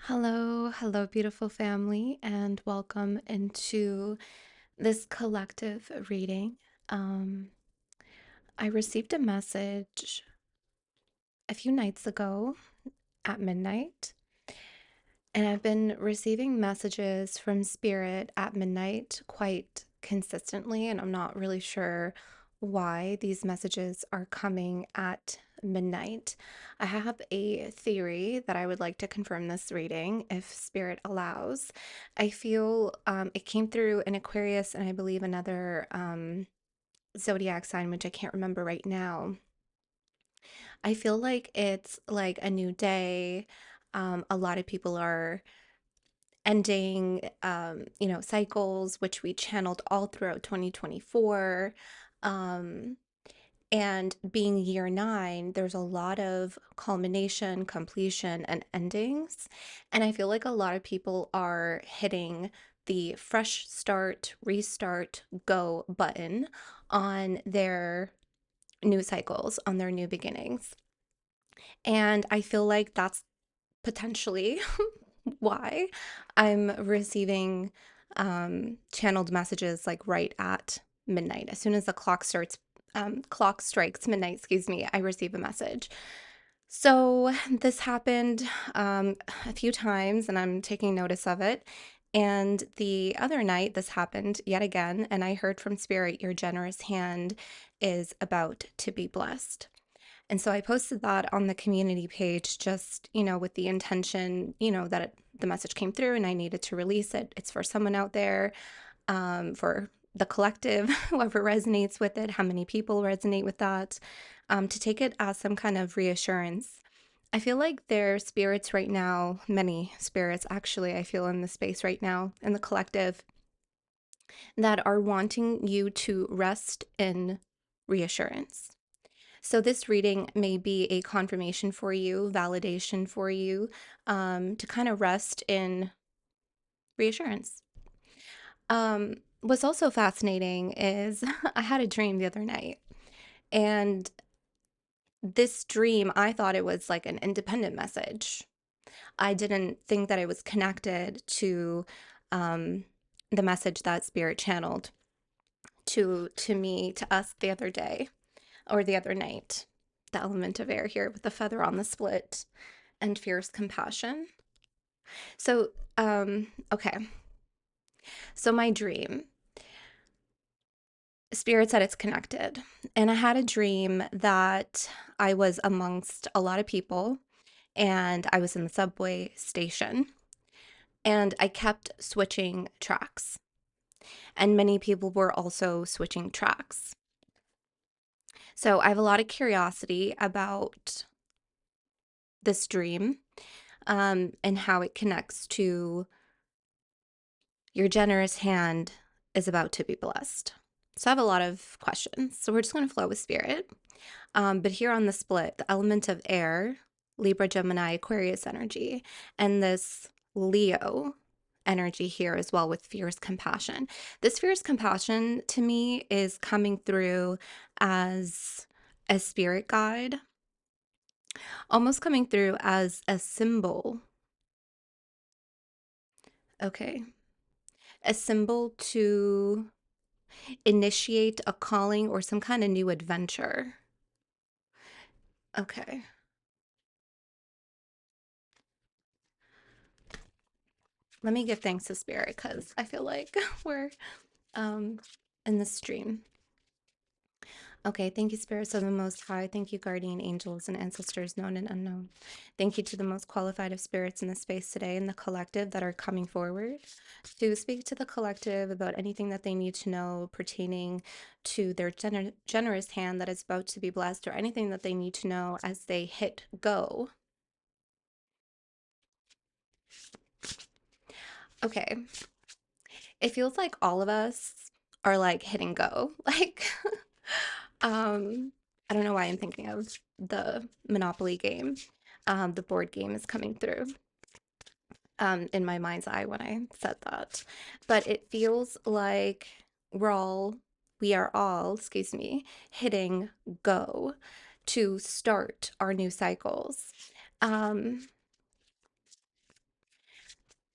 Hello, beautiful family, and welcome into this collective reading. Um, I received a message a few nights ago at midnight, and I've been receiving messages from Spirit at midnight quite consistently, and I'm not really sure why these messages are coming at midnight. I have a theory that I would like to confirm this reading if Spirit allows. I feel it came through in Aquarius and I believe another zodiac sign, which I can't remember right now. I feel like it's like a new day. A lot of people are ending, cycles, which we channeled all throughout 2024. Um, and being year nine, there's a lot of culmination, completion, and endings. And I feel like a lot of people are hitting the fresh start, restart, go button on their new cycles, on their new beginnings. And I feel like that's potentially why I'm receiving channeled messages like right at midnight. As soon as the clock strikes midnight, excuse me, I receive a message. So this happened a few times, and I'm taking notice of it. And the other night, this happened yet again, and I heard from Spirit, your generous hand is about to be blessed. And so I posted that on the community page just, with the intention, that the message came through and I needed to release it. It's for someone out there, for the collective, whoever resonates with it, how many people resonate with that, to take it as some kind of reassurance. I feel like there are spirits right now, many spirits actually, I feel in the space right now, in the collective, that are wanting you to rest in reassurance. So, this reading may be a confirmation for you, validation for you, to kind of rest in reassurance. What's also fascinating is I had a dream the other night, and this dream, I thought it was like an independent message. I didn't think that it was connected to um, the message that Spirit channeled to me, to us the other day or the other night. The element of air here with the feather on the split and fierce compassion. So, okay. So my dream, Spirit said it's connected. And I had a dream that I was amongst a lot of people and I was in the subway station and I kept switching tracks. And many people were also switching tracks. So I have a lot of curiosity about this dream, and how it connects to your generous hand is about to be blessed. So I have a lot of questions. So we're just going to flow with Spirit. But here on the split, the element of air, Libra, Gemini, Aquarius energy, and this Leo energy here as well with fierce compassion. This fierce compassion to me is coming through as a spirit guide, almost coming through as a symbol. Okay. A symbol to initiate a calling or some kind of new adventure. Okay. Let me give thanks to Spirit because I feel like we're um in the stream. Okay, thank you, spirits of the Most High. Thank you, guardian angels and ancestors known and unknown. Thank you to the most qualified of spirits in the space today and the collective that are coming forward to speak to the collective about anything that they need to know pertaining to their generous hand that is about to be blessed, or anything that they need to know as they hit go. Okay, it feels like all of us are like hitting go. Like, um, I don't know why I'm thinking of the Monopoly game. The board game is coming through in my mind's eye when I said that. But it feels like we are all, excuse me, hitting go to start our new cycles. Um,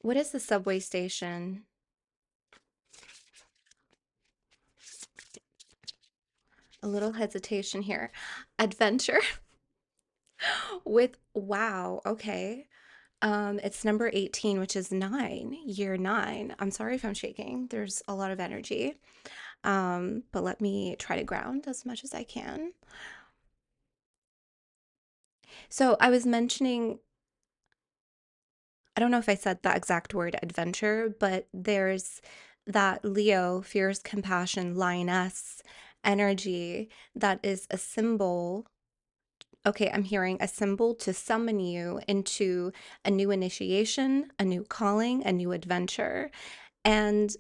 What is the subway station? A little hesitation here. Adventure with wow, okay. It's number 18, which is nine, year nine. I'm sorry if I'm shaking. There's a lot of energy. But let me try to ground as much as I can. So I was mentioning, I don't know if I said that exact word adventure, but there's that Leo, fierce compassion, lioness energy that is a symbol. Okay, I'm hearing a symbol to summon you into a new initiation, a new calling, a new adventure. And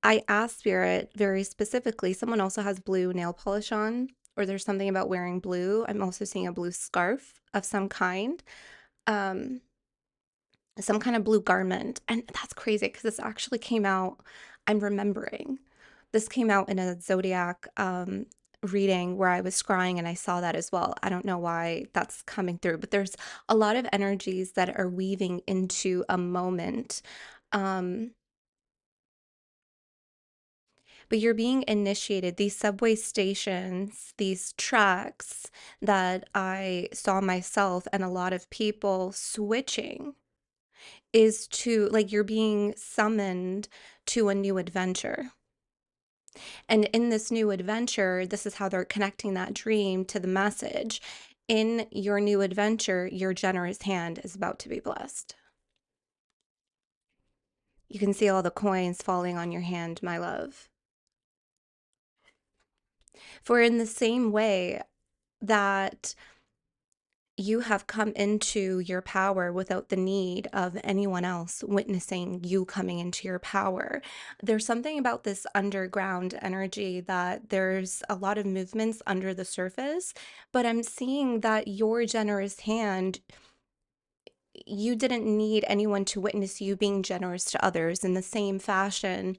I asked Spirit very specifically, someone also has blue nail polish on, or there's something about wearing blue. I'm also seeing a blue scarf of some kind, um, some kind of blue garment. And that's crazy because this actually came out, I'm remembering, this came out in a zodiac reading where I was scrying and I saw that as well. I don't know why that's coming through, but there's a lot of energies that are weaving into a moment. Um, but you're being initiated. These subway stations, these tracks that I saw myself and a lot of people switching is to like you're being summoned to a new adventure. And in this new adventure, this is how they're connecting that dream to the message. In your new adventure, your generous hand is about to be blessed. You can see all the coins falling on your hand, my love. For in the same way that you have come into your power without the need of anyone else witnessing you coming into your power. There's something about this underground energy that there's a lot of movements under the surface, but I'm seeing that your generous hand, you didn't need anyone to witness you being generous to others in the same fashion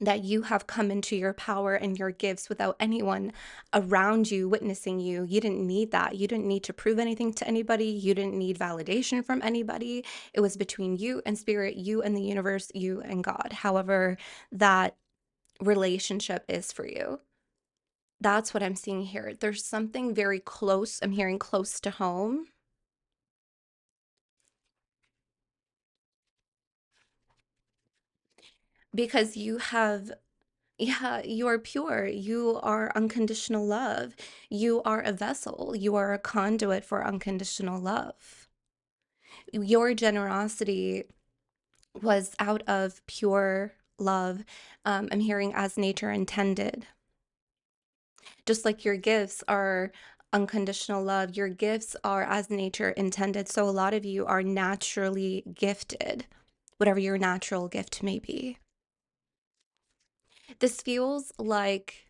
that you have come into your power and your gifts without anyone around you witnessing you. You didn't need that. You didn't need to prove anything to anybody. You didn't need validation from anybody. It was between you and spirit, you and the universe, you and God. However, that relationship is for you. That's what I'm seeing here. There's something very close. I'm hearing close to home because you have. Yeah, you are pure. You are unconditional love. You are a vessel. You are a conduit for unconditional love. Your generosity was out of pure love. I'm hearing as nature intended. Just like your gifts are unconditional love, your gifts are as nature intended. So a lot of you are naturally gifted, whatever your natural gift may be. This feels like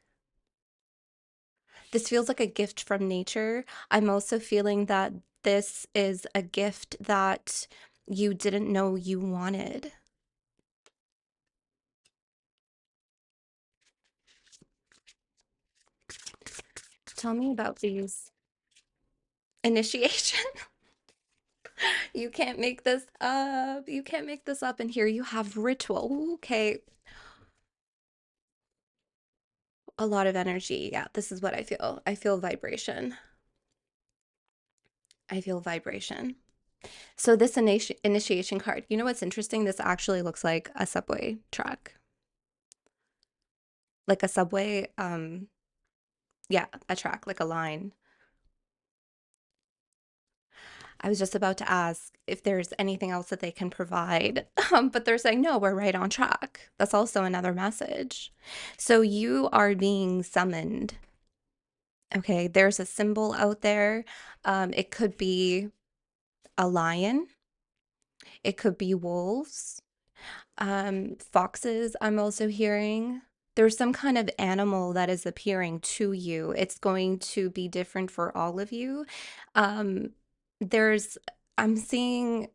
This feels like a gift from nature. I'm also feeling that this is a gift that you didn't know you wanted. Tell me about these initiation. You can't make this up. You can't make this up. And here you have ritual. Ooh, okay, a lot of energy. Yeah, this is what I feel. I feel vibration. I feel vibration. So this initiation card, you know what's interesting? This actually looks like a subway track, like a subway, yeah, a track, like a line. I was just about to ask if there's anything else that they can provide, but they're saying, no, we're right on track. That's also another message. So you are being summoned. Okay, there's a symbol out there. It could be a lion, it could be wolves, foxes, I'm also hearing. There's some kind of animal that is appearing to you. It's going to be different for all of you. Um, there's, I'm seeing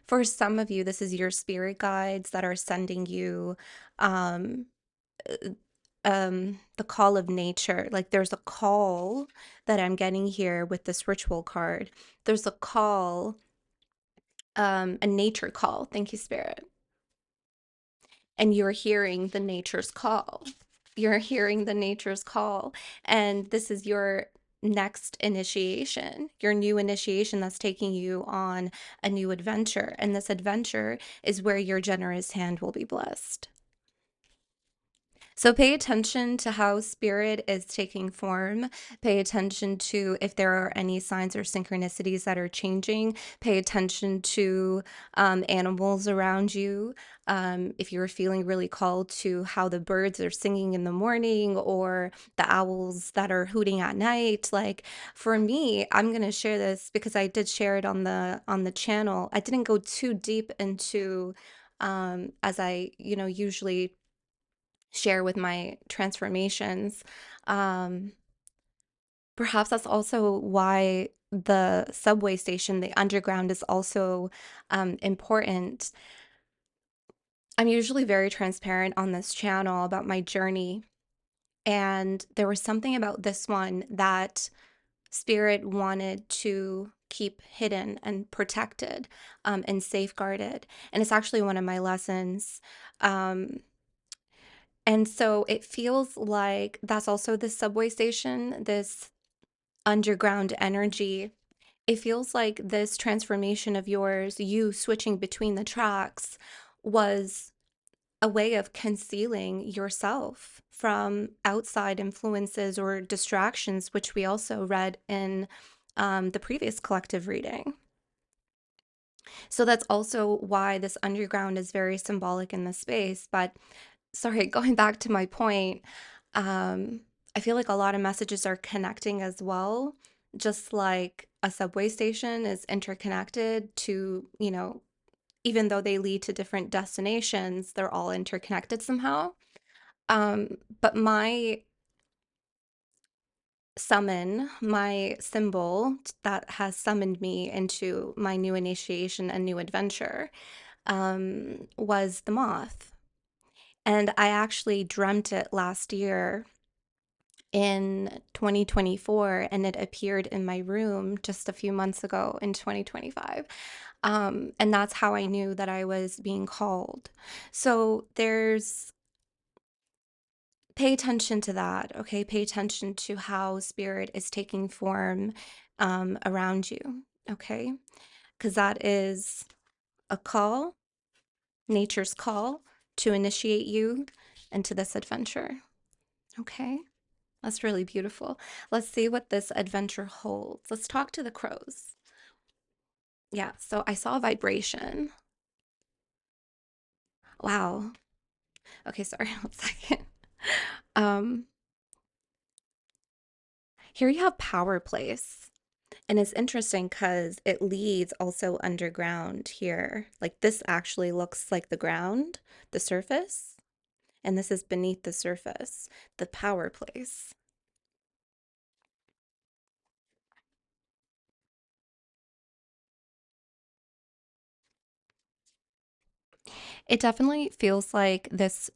for some of you, this is your spirit guides that are sending you um, the call of nature. Like there's a call that I'm getting here with this ritual card. There's a call a nature call. Thank you, Spirit. And you're hearing the nature's call. You're hearing the nature's call. And this is your next initiation, your new initiation that's taking you on a new adventure. And this adventure is where your generous hand will be blessed. So pay attention to how spirit is taking form. Pay attention to if there are any signs or synchronicities that are changing. Pay attention to animals around you. If you're feeling really called to how the birds are singing in the morning or the owls that are hooting at night. Like for me, I'm gonna share this because I did share it on the channel. I didn't go too deep into as I, usually share with my transformations. Um, Perhaps that's also why the subway station, the underground, is also important. I'm usually very transparent on this channel about my journey, and there was something about this one that Spirit wanted to keep hidden and protected and safeguarded. And it's actually one of my lessons. Um, And so it feels like that's also the subway station, this underground energy. It feels like this transformation of yours, you switching between the tracks, was a way of concealing yourself from outside influences or distractions, which we also read in the previous collective reading. So that's also why this underground is very symbolic in the space. But sorry, going back to my point, um, I feel like a lot of messages are connecting as well, just like a subway station is interconnected to, even though they lead to different destinations, they're all interconnected somehow. But my summon, my symbol that has summoned me into my new initiation and new adventure, was the moth. And I actually dreamt it last year in 2024, and it appeared in my room just a few months ago in 2025. And that's how I knew that I was being called. So pay attention to that, okay? Pay attention to how spirit is taking form around you, okay? Because that is a call, nature's call to initiate you into this adventure, okay? That's really beautiful. Let's see what this adventure holds. Let's talk to the crows. Yeah, so I saw vibration. Wow. Okay, sorry, 1 second. Um, Here you have power place. And it's interesting because it leads also underground here. Like this actually looks like the ground, the surface, and this is beneath the surface, the power place. It definitely feels like this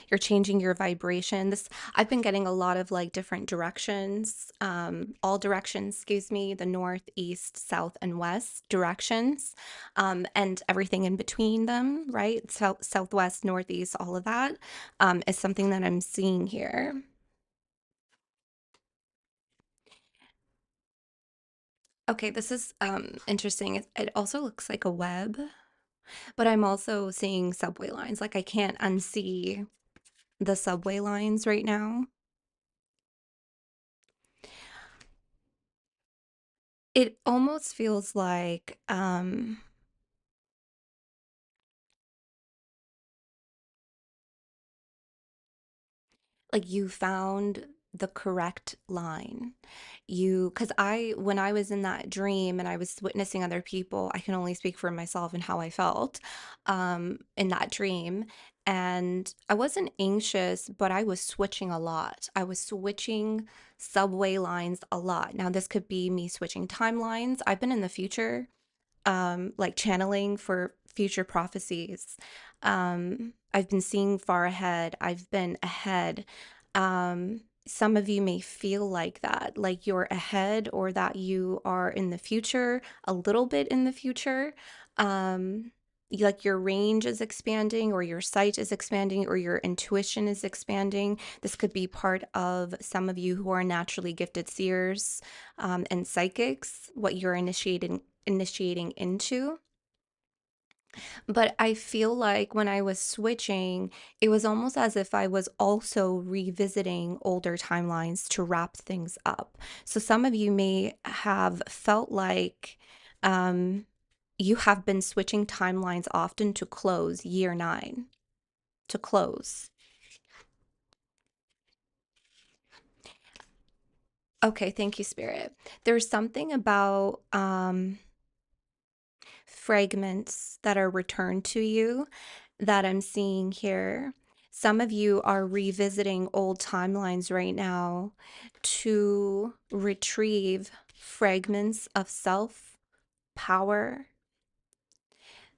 you're changing your vibration. This I've been getting a lot of like different directions, all directions, excuse me, the north, east, south, and west directions, and everything in between them, right? Southwest, northeast, all of that is something that I'm seeing here. Okay, this is interesting. It also looks like a web, but I'm also seeing subway lines. Like I can't unsee the subway lines right now. It almost feels like you found the correct line. Because when I was in that dream and I was witnessing other people, I can only speak for myself and how I felt in that dream. And I wasn't anxious, but I was switching a lot. I was switching subway lines a lot. Now, this could be me switching timelines. I've been in the future, like channeling for future prophecies. I've been seeing far ahead. I've been ahead. some of you may feel like you're ahead or that you are in the future, a little bit in the future. Um, like your range is expanding, or your sight is expanding, or your intuition is expanding. This could be part of some of you who are naturally gifted seers, and psychics, what you're initiating into. But I feel like when I was switching, it was almost as if I was also revisiting older timelines to wrap things up. So some of you may have felt like um, you have been switching timelines often to close year nine, to close. Okay, thank you, Spirit. There's something about fragments that are returned to you that I'm seeing here. Some of you are revisiting old timelines right now to retrieve fragments of self power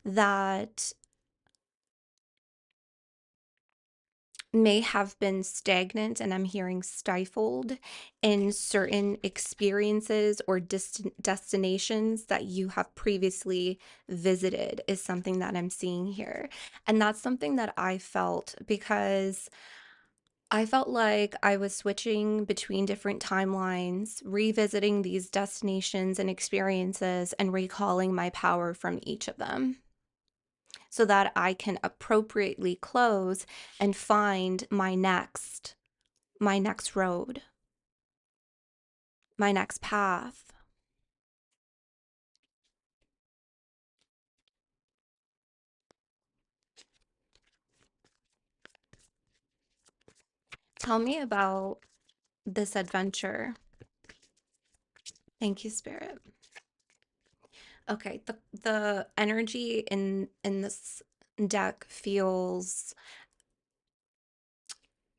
that may have been stagnant, and I'm hearing stifled in certain experiences or destinations that you have previously visited, is something that I'm seeing here. And that's something that I felt, because I felt like I was switching between different timelines, revisiting these destinations and experiences, and recalling my power from each of them so that I can appropriately close and find my next road, my next path. Tell me about this adventure. Thank you, Spirit. Okay, the energy in this deck feels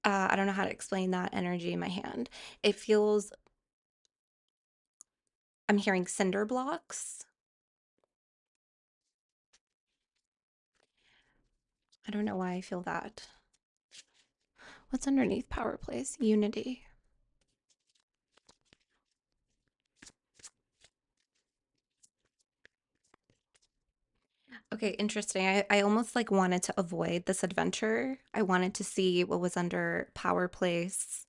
I don't know how to explain that energy in my hand. It feels, I'm hearing cinder blocks. I don't know why I feel that. What's underneath power place? Unity. Okay, interesting. I almost like wanted to avoid this adventure. I wanted to see what was under power place.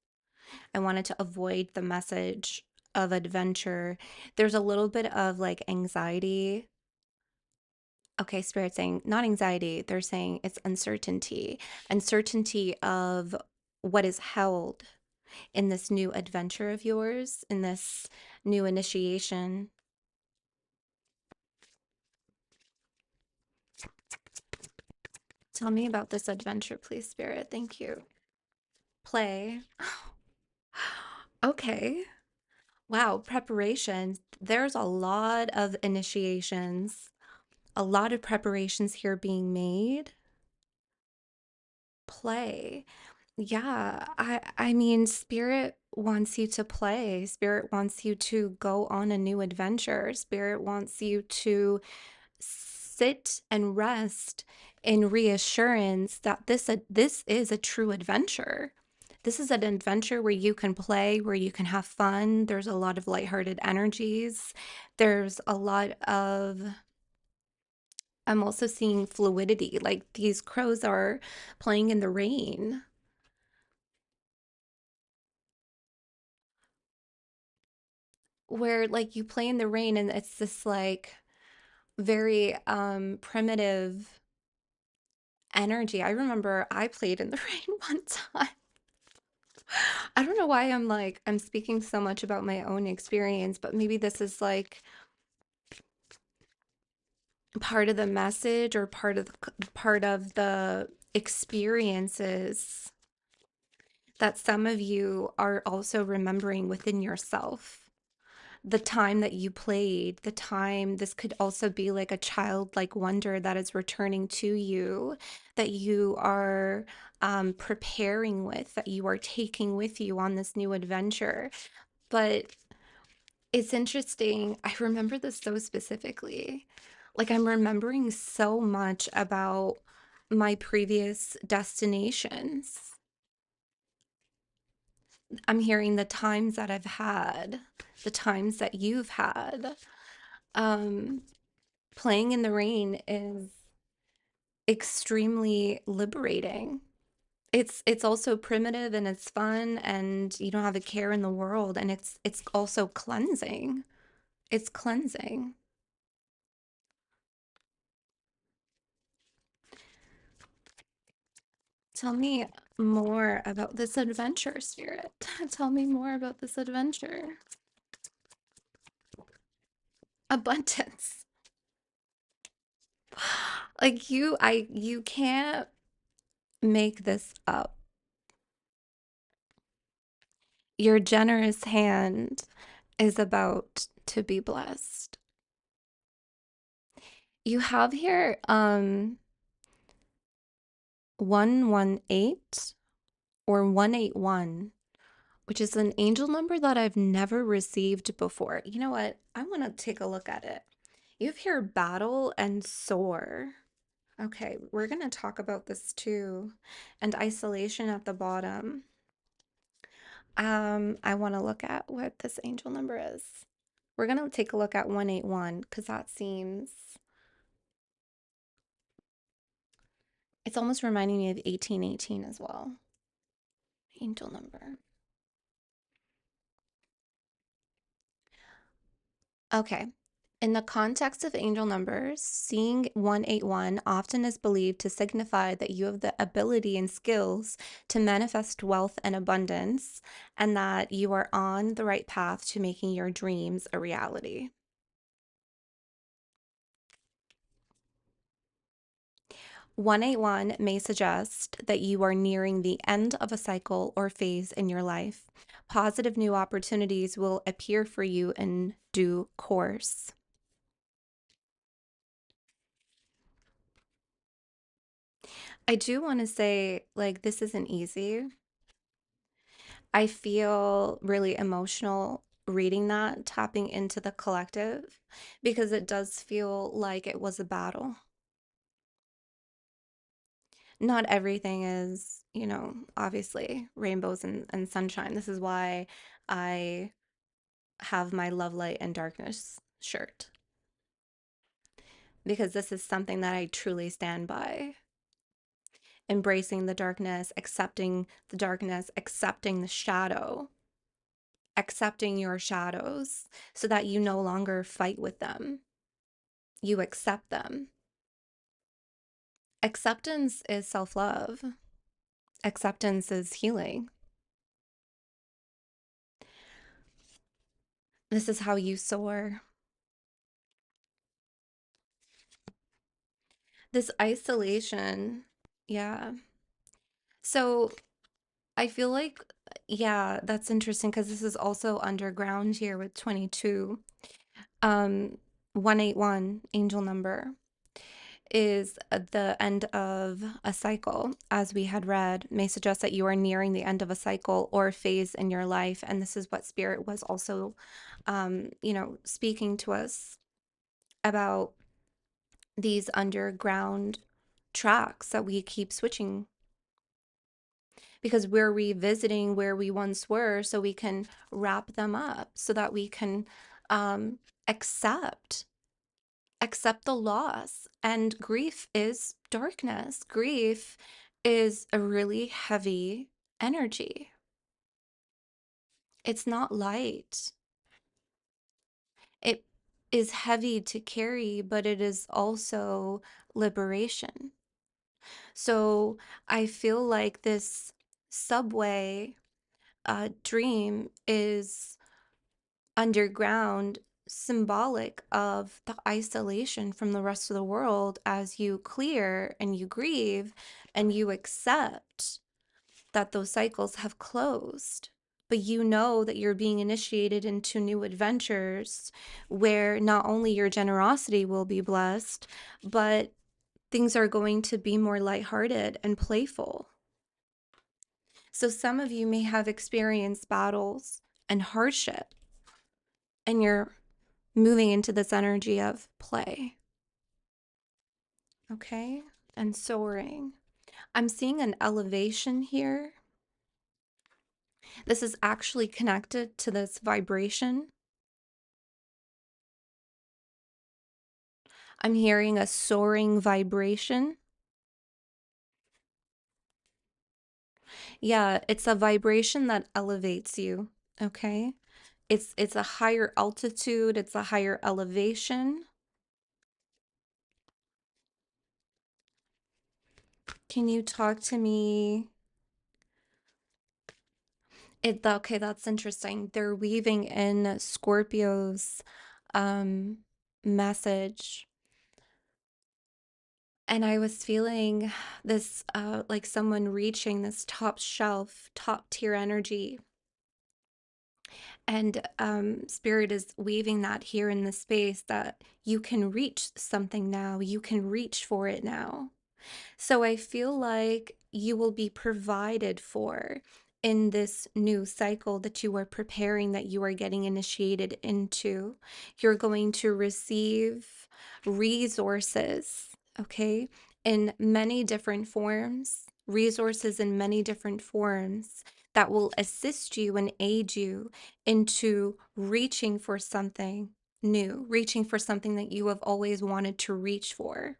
I wanted to avoid the message of adventure. There's a little bit of like anxiety. Okay, Spirit saying not anxiety, they're saying it's uncertainty. Uncertainty of what is held in this new adventure of yours, in this new initiation. Tell me about this adventure, please, Spirit. Thank you. Play. Okay. Wow, preparations. There's a lot of initiations, a lot of preparations here being made. Play. Yeah, I mean, Spirit wants you to play. Spirit wants you to go on a new adventure. Spirit wants you to sit and rest in reassurance that this is a true adventure. This is an adventure where you can play, where you can have fun. There's a lot of lighthearted energies. There's a lot of, I'm also seeing fluidity, like these crows are playing in the rain, where like you play in the rain and it's this like very primitive energy. I remember I played in the rain one time. I don't know why I'm speaking so much about my own experience, but maybe this is like part of the message or part of the experiences that some of you are also remembering within yourself. The time that you played, the time, this could also be like a childlike wonder that is returning to you, that you are preparing with, that you are taking with you on this new adventure. But it's interesting. I remember this so specifically. Like, I'm remembering so much about my previous destinations. I'm hearing the times that I've had, the times that you've had. Um, Playing in the rain is extremely liberating. It's also primitive and it's fun and you don't have a care in the world and it's also cleansing. It's cleansing. Tell me more about this adventure, Spirit. Tell me more about this adventure. Abundance. Like you can't make this up. Your generous hand is about to be blessed. You have here 118 or 181, which is an angel number that I've never received before. You know what? I want to take a look at it. You have here battle and soar. Okay, we're going to talk about this too. And isolation at the bottom. I want to look at what this angel number is. We're going to take a look at 181 because that seems, it's almost reminding me of 1818 as well. Angel number. Okay. In the context of angel numbers, seeing 181 often is believed to signify that you have the ability and skills to manifest wealth and abundance, and that you are on the right path to making your dreams a reality. 181 may suggest that you are nearing the end of a cycle or phase in your life. Positive new opportunities will appear for you in due course. I do want to say, like, this isn't easy. I feel really emotional reading that, tapping into the collective, because it does feel like it was a battle. Not everything is, obviously rainbows and sunshine. This is why I have my love, light, and darkness shirt, because this is something that I truly stand by. Embracing the darkness, accepting the shadow, accepting your shadows so that you no longer fight with them. You accept them. Acceptance is self love, acceptance is healing. This is how you soar. This isolation, yeah. So I feel like, yeah, that's interesting because this is also underground here with 22. Um, 181, angel number, is the end of a cycle, as we had read, may suggest that you are nearing the end of a cycle or phase in your life. And this is what Spirit was also, speaking to us about these underground tracks that we keep switching because we're revisiting where we once were so we can wrap them up so that we can um, accept accept the loss. And grief is darkness. Grief is a really heavy energy. It's not light. It is heavy to carry, but it is also liberation. So I feel like this subway dream is underground, symbolic of the isolation from the rest of the world as you clear and you grieve and you accept that those cycles have closed. But you know that you're being initiated into new adventures where not only your generosity will be blessed, but things are going to be more lighthearted and playful. So some of you may have experienced battles and hardship, and you're moving into this energy of play, okay? And soaring. I'm seeing an elevation here. This is actually connected to this vibration. I'm hearing a soaring vibration. Yeah, it's a vibration that elevates you, okay? It's a higher altitude, it's a higher elevation. Can you talk to me? Okay, that's interesting. They're weaving in Scorpio's um message, and I was feeling this like someone reaching this top shelf, top tier energy. And Spirit is weaving that here in the space that you can reach something now. You can reach for it now. So I feel like you will be provided for in this new cycle that you are preparing, that you are getting initiated into. You're going to receive resources, okay, in many different forms, resources in many different forms that will assist you and aid you into reaching for something new, reaching for something that you have always wanted to reach for.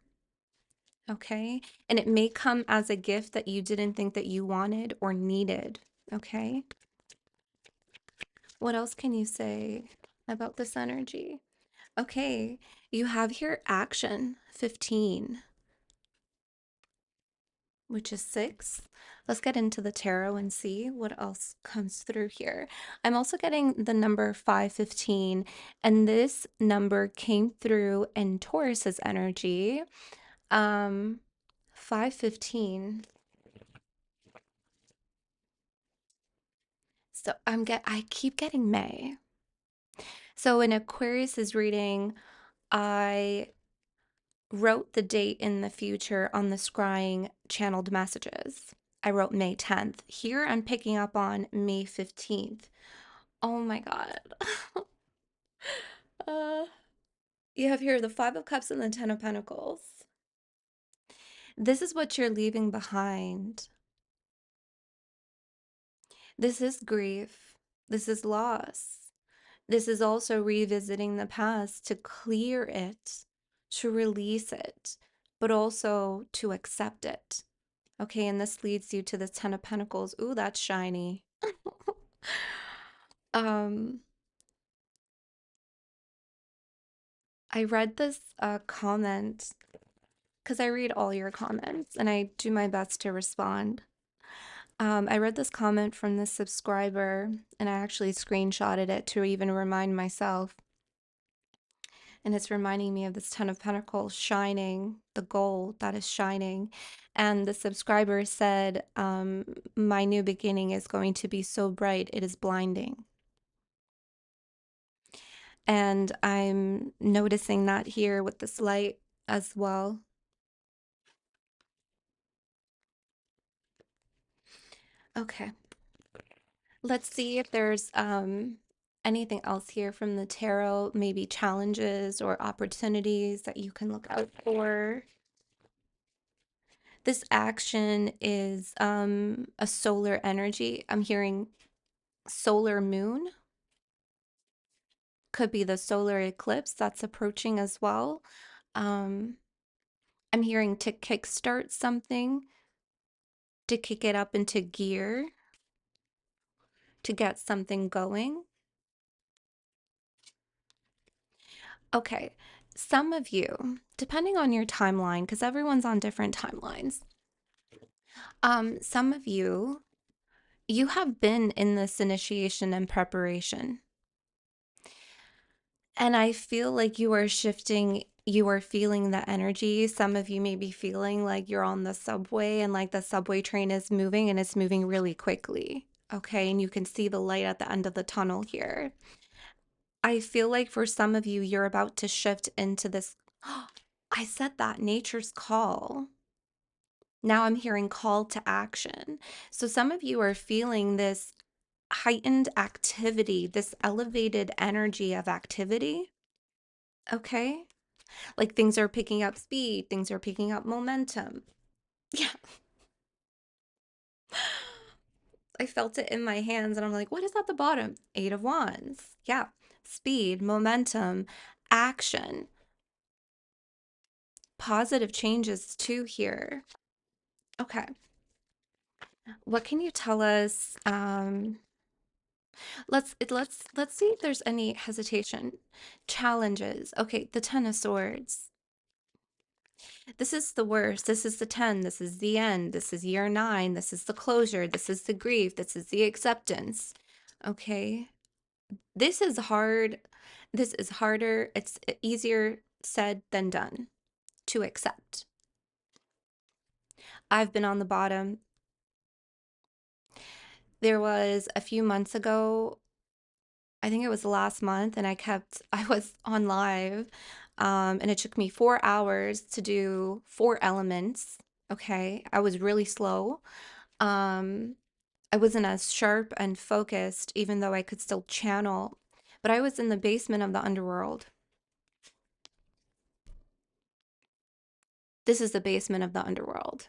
Okay. And it may come as a gift that you didn't think that you wanted or needed. Okay. What else can you say about this energy? Okay. You have here action 15, which is 6. Let's get into the tarot and see what else comes through here. I'm also getting the number 515, and this number came through in Taurus's energy. 515. So I keep getting May. So in Aquarius's reading, I wrote the date in the future on the scrying channeled messages. I wrote May 10th. Here I'm picking up on May 15th. Oh my God. uh, you have here the Five of Cups and the Ten of Pentacles. This is what you're leaving behind. This is grief. This is loss. This is also revisiting the past to clear it, to release it, but also to accept it. Okay, and this leads you to the Ten of Pentacles. Ooh, that's shiny. um, I read this comment because I read all your comments and I do my best to respond. I read this comment from this subscriber and I actually screenshotted it to even remind myself. And it's reminding me of this Ten of Pentacles shining, the gold that is shining. And the subscriber said, my new beginning is going to be so bright, it is blinding. And I'm noticing that here with this light as well. Okay, let's see if there's anything else here from the tarot, maybe challenges or opportunities that you can look out for. This action is a solar energy. I'm hearing solar moon. Could be the solar eclipse that's approaching as well. Um, I'm hearing to kickstart something, to kick it up into gear, to get something going. Okay, some of you, depending on your timeline, because everyone's on different timelines, some of you, you have been in this initiation and preparation. And I feel like you are shifting, you are feeling the energy. Some of you may be feeling like you're on the subway and like the subway train is moving and it's moving really quickly. Okay. And you can see the light at the end of the tunnel here. I feel like for some of you, you're about to shift into this. I said that nature's call. Now I'm hearing call to action. So some of you are feeling this heightened activity, this elevated energy of activity. Okay. Like things are picking up speed, things are picking up momentum. Yeah. I felt it in my hands and I'm like, what is at the bottom? Eight of Wands. Yeah. Speed, momentum, action, positive changes too here. Okay. What can you tell us? Let's see if there's any hesitation. Challenges. Okay, the Ten of Swords. This is the worst. This is the 10. This is the end. This is year 9. This is the closure. This is the grief. This is the acceptance. Okay. This is hard. This is harder. It's easier said than done to accept. I've been on the bottom. There was a few months ago, I think it was last month, and I was on live, and it took me 4 hours to do 4 elements. Okay. I was really slow. Um, I wasn't as sharp and focused, even though I could still channel, but I was in the basement of the underworld. This is the basement of the underworld.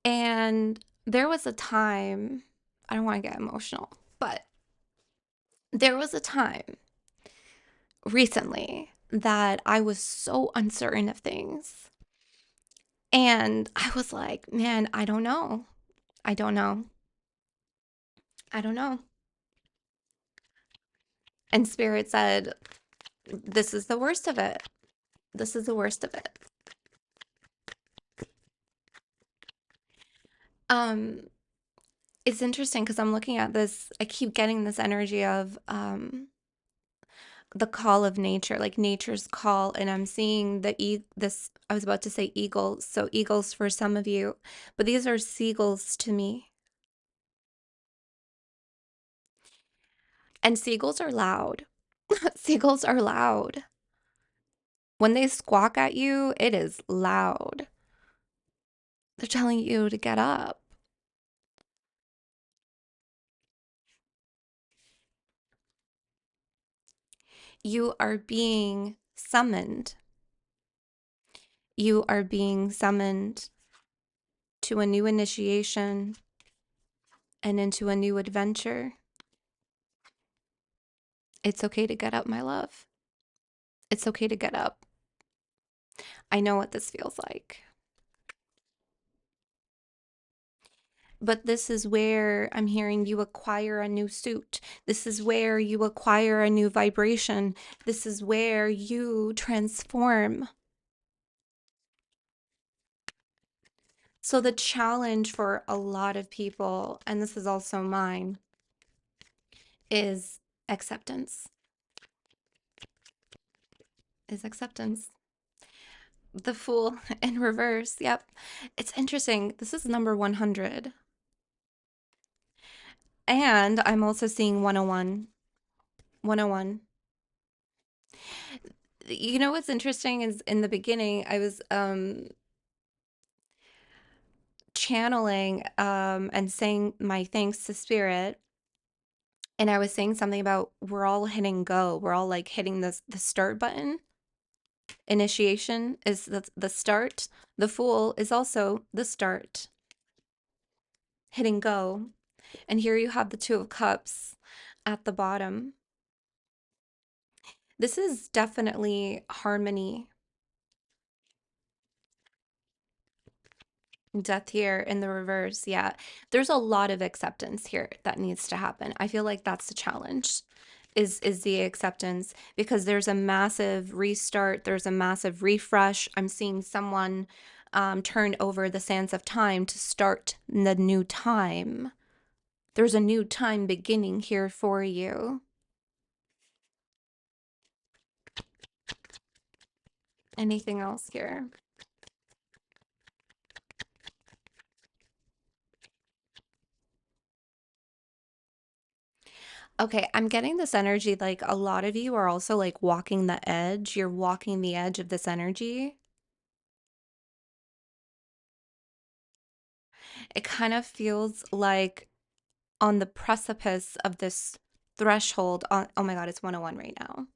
And there was a time, I don't want to get emotional, but there was a time recently that I was so uncertain of things. And I was like, man, I don't know. I don't know. I don't know. And Spirit said, this is the worst of it. This is the worst of it. Um, it's interesting because I'm looking at this, I keep getting this energy of the call of nature, like nature's call, and I'm seeing this, I was about to say eagles, so eagles for some of you, but these are seagulls to me. And seagulls are loud. Seagulls are loud. When they squawk at you, it is loud. They're telling you to get up. You are being summoned. You are being summoned to a new initiation and into a new adventure. It's okay to get up, my love. It's okay to get up. I know what this feels like. But this is where I'm hearing you acquire a new suit. This is where you acquire a new vibration. This is where you transform. So, the challenge for a lot of people, and this is also mine, is acceptance. Is acceptance. The Fool in reverse. Yep. It's interesting. This is number 100. And I'm also seeing 101. 101. You know what's interesting is in the beginning, I was channeling and saying my thanks to Spirit. And I was saying something about we're all hitting go. We're all like hitting the start button. Initiation is the start. The Fool is also the start. Hitting go. And here you have the Two of Cups at the bottom. This is definitely harmony. Death here in the reverse. Yeah. There's a lot of acceptance here that needs to happen. I feel like that's the challenge is the acceptance because there's a massive restart, there's a massive refresh. I'm seeing someone turn over the sands of time to start the new time. There's a new time beginning here for you. Anything else here? Okay, I'm getting this energy like a lot of you are also like walking the edge. You're walking the edge of this energy. It kind of feels like on the precipice of this threshold on, oh my God, it's 101 right now.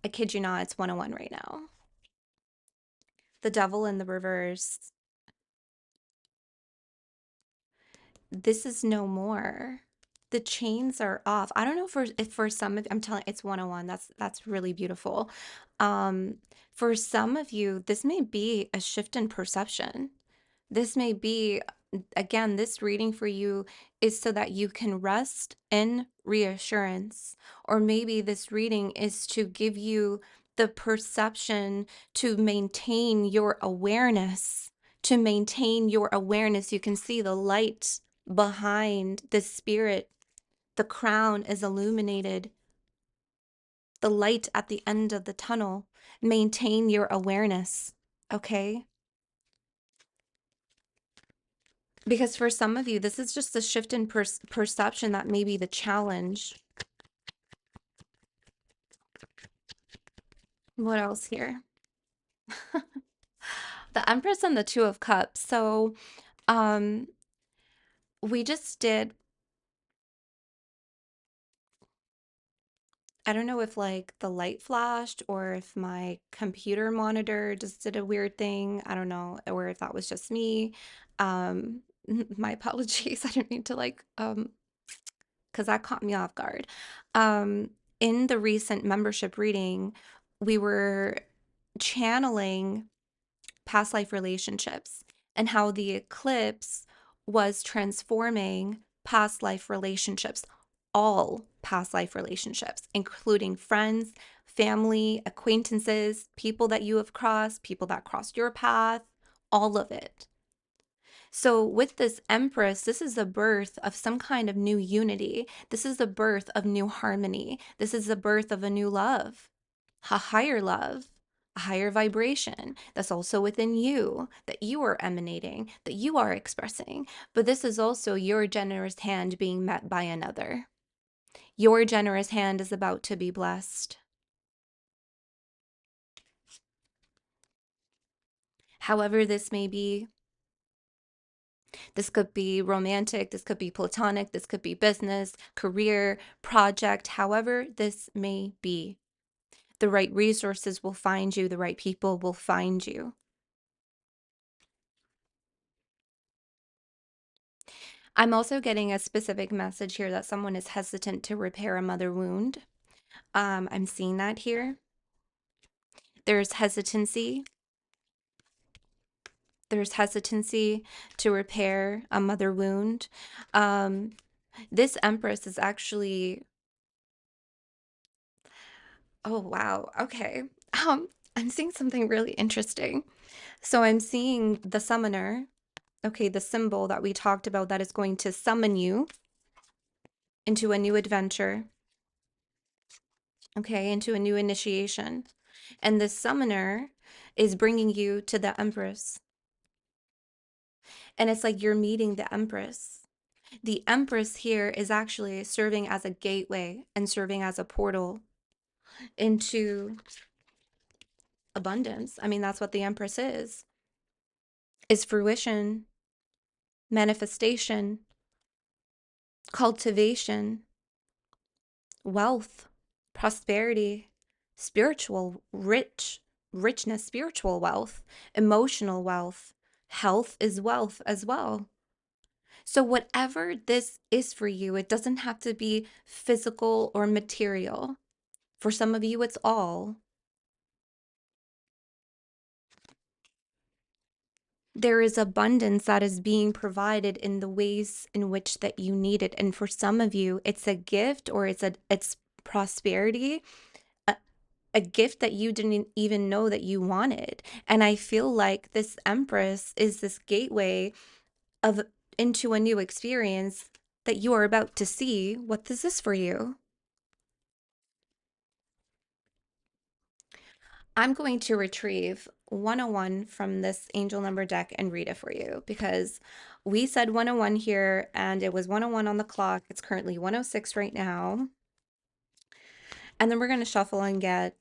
I kid you not, it's 101 right now. The Devil in the reverse. this is no more. The chains are off. I don't know if for some of I'm telling it's 101. That's really beautiful. Um, for some of you, this may be a shift in perception. This may be, again, this reading for you is so that you can rest in reassurance. Or maybe this reading is to give you the perception to maintain your awareness. To maintain your awareness, you can see the light behind the spirit. The crown is illuminated, the light at the end of the tunnel. Maintain your awareness, okay? Because for some of you, this is just a shift in perception that may be the challenge. What else here? The Empress and the Two of Cups. So, um, we just did, I don't know if like the light flashed or if my computer monitor just did a weird thing. I don't know, or if that was just me. Um, my apologies. I didn't mean to because that caught me off guard. Um, in the recent membership reading, we were channeling past life relationships and how the eclipse was transforming past life relationships, all past life relationships, including friends, family, acquaintances, people that you have crossed, people that crossed your path, all of it. So, with this Empress, this is the birth of some kind of new unity. This is the birth of new harmony. This is the birth of a new love, love, a higher vibration that's also within you, that you are emanating, that you are expressing. But this is also your generous hand being met by another. Your generous hand is about to be blessed. However, this may be. This could be romantic, this could be platonic, this could be business, career, project, however this may be. The right resources will find you, the right people will find you. I'm also getting a specific message here that someone is hesitant to repair a mother wound. I'm seeing that here. There's hesitancy. There's hesitancy to repair a mother wound. This Empress is actually, oh wow, okay. I'm seeing something really interesting. So I'm seeing the summoner, okay, the symbol that we talked about that is going to summon you into a new adventure, okay, into a new initiation. And the summoner is bringing you to the Empress. And it's like you're meeting the Empress. The Empress here is actually serving as a gateway and serving as a portal into abundance. I mean, that's what the Empress is fruition, manifestation, cultivation, wealth, prosperity, spiritual richness, spiritual wealth, emotional wealth. Health is wealth as well. So whatever this is for you, it doesn't have to be physical or material. For some of you, it's all. There is abundance that is being provided in the ways in which that you need it. And for some of you, it's a gift or it's prosperity, a gift that you didn't even know that you wanted. And I feel like this Empress is this gateway of into a new experience that you are about to see. What is this for you? I'm going to retrieve 101 from this angel number deck and read it for you because we said 101 here and it was 101 on the clock. It's currently 106 right now. And then we're going to shuffle and get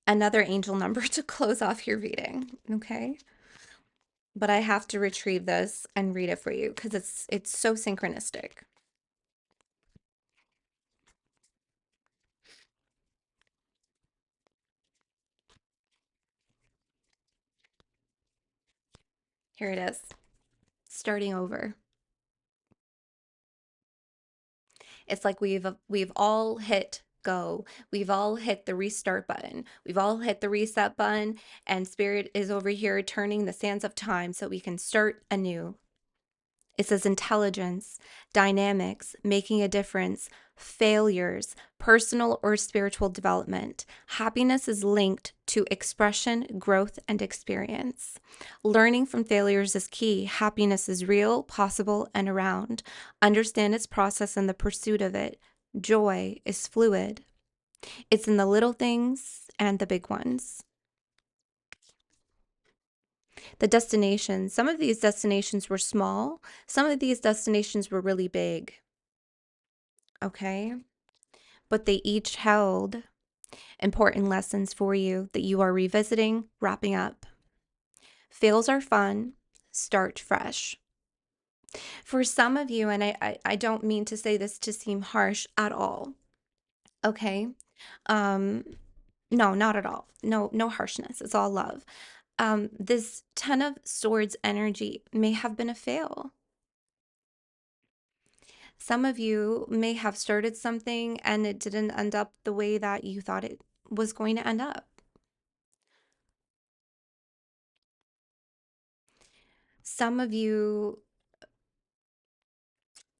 another angel number to close off your reading, okay? But I have to retrieve this and read it for you because it's so synchronistic. Here it is. Starting over. It's like we've all hit go. We've all hit the restart button. We've all hit the reset button, and Spirit is over here turning the sands of time so we can start anew. It says intelligence, dynamics, making a difference, failures, personal or spiritual development. Happiness is linked to expression, growth, and experience. Learning from failures is key. Happiness is real, possible, and around. Understand its process and the pursuit of it. Joy is fluid. It's in the little things and the big ones. The destinations, some of these destinations were small, some of these destinations were really big. Okay. But they each held important lessons for you that you are revisiting, wrapping up. Fails are fun, start fresh. For some of you, and I don't mean to say this to seem harsh at all, okay? Um, no, not at all. No, no harshness. It's all love. This Ten of Swords energy may have been a fail. Some of you may have started something and it didn't end up the way that you thought it was going to end up. Some of you,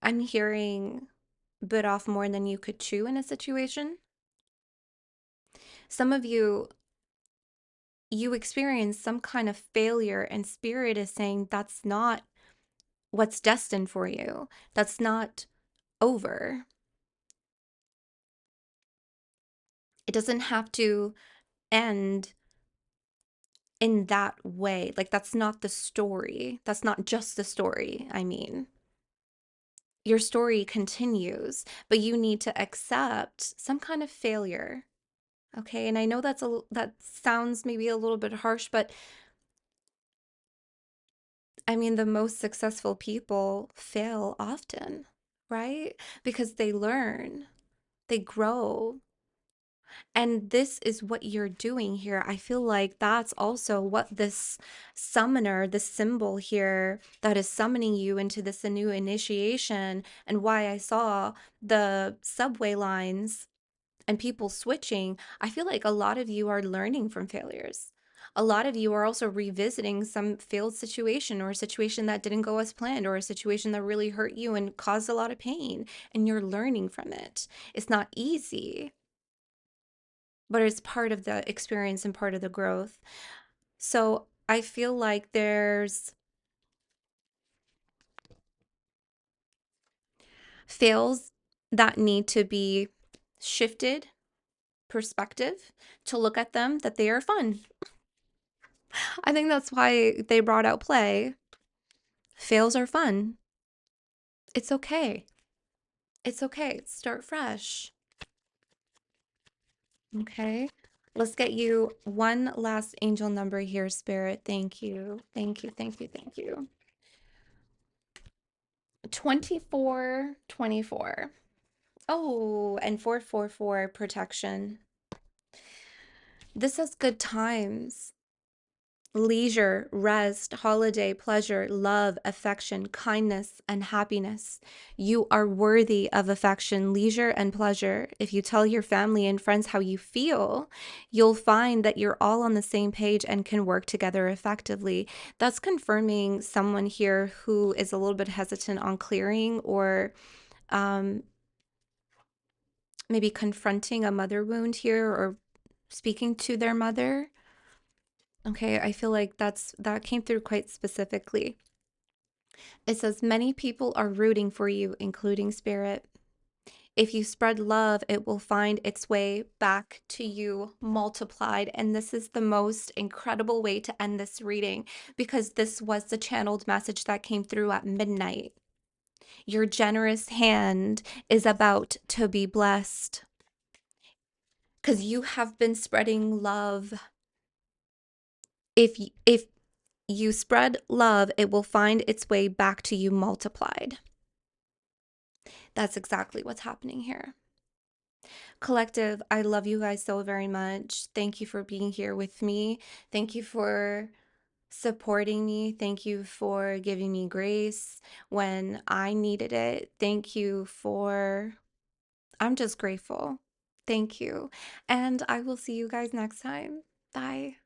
I'm hearing, bit off more than you could chew in a situation. Some of you experienced some kind of failure, and Spirit is saying that's not what's destined for you. That's not over. It doesn't have to end in that way. Like, that's not the story. That's not just the story, I mean. Your story continues, but you need to accept some kind of failure. Okay? And I know that sounds maybe a little bit harsh, but I mean, the most successful people fail often, right? Because they learn, they grow. And this is what you're doing here. I feel like that's also what this summoner, the symbol here that is summoning you into this new initiation, and why I saw the subway lines and people switching. I feel like a lot of you are learning from failures. A lot of you are also revisiting some failed situation, or a situation that didn't go as planned, or a situation that really hurt you and caused a lot of pain, and you're learning from it. It's not easy, but it's part of the experience and part of the growth. So I feel like there's fails that need to be shifted perspective to look at them that they are fun. I think that's why they brought out play. Fails are fun. It's okay. It's okay. Start fresh. Okay. Let's get you one last angel number here, Spirit. Thank you. Thank you. Thank you. Thank you. 2424. Oh, and 444 protection. This has good times. Leisure, rest, holiday, pleasure, love, affection, kindness, and happiness. You are worthy of affection, leisure, and pleasure. If you tell your family and friends how you feel, you'll find that you're all on the same page and can work together effectively. That's confirming someone here who is a little bit hesitant on clearing, or um, maybe confronting a mother wound here, or speaking to their mother. Okay, I feel like that came through quite specifically. It says many people are rooting for you, including Spirit. If you spread love, it will find its way back to you multiplied. And this is the most incredible way to end this reading, because this was the channeled message that came through at midnight. Your generous hand is about to be blessed, because you have been spreading love. If you spread love, it will find its way back to you multiplied. That's exactly what's happening here. Collective, I love you guys so very much. Thank you for being here with me. Thank you for supporting me. Thank you for giving me grace when I needed it. Thank you for, I'm just grateful. Thank you. And I will see you guys next time. Bye.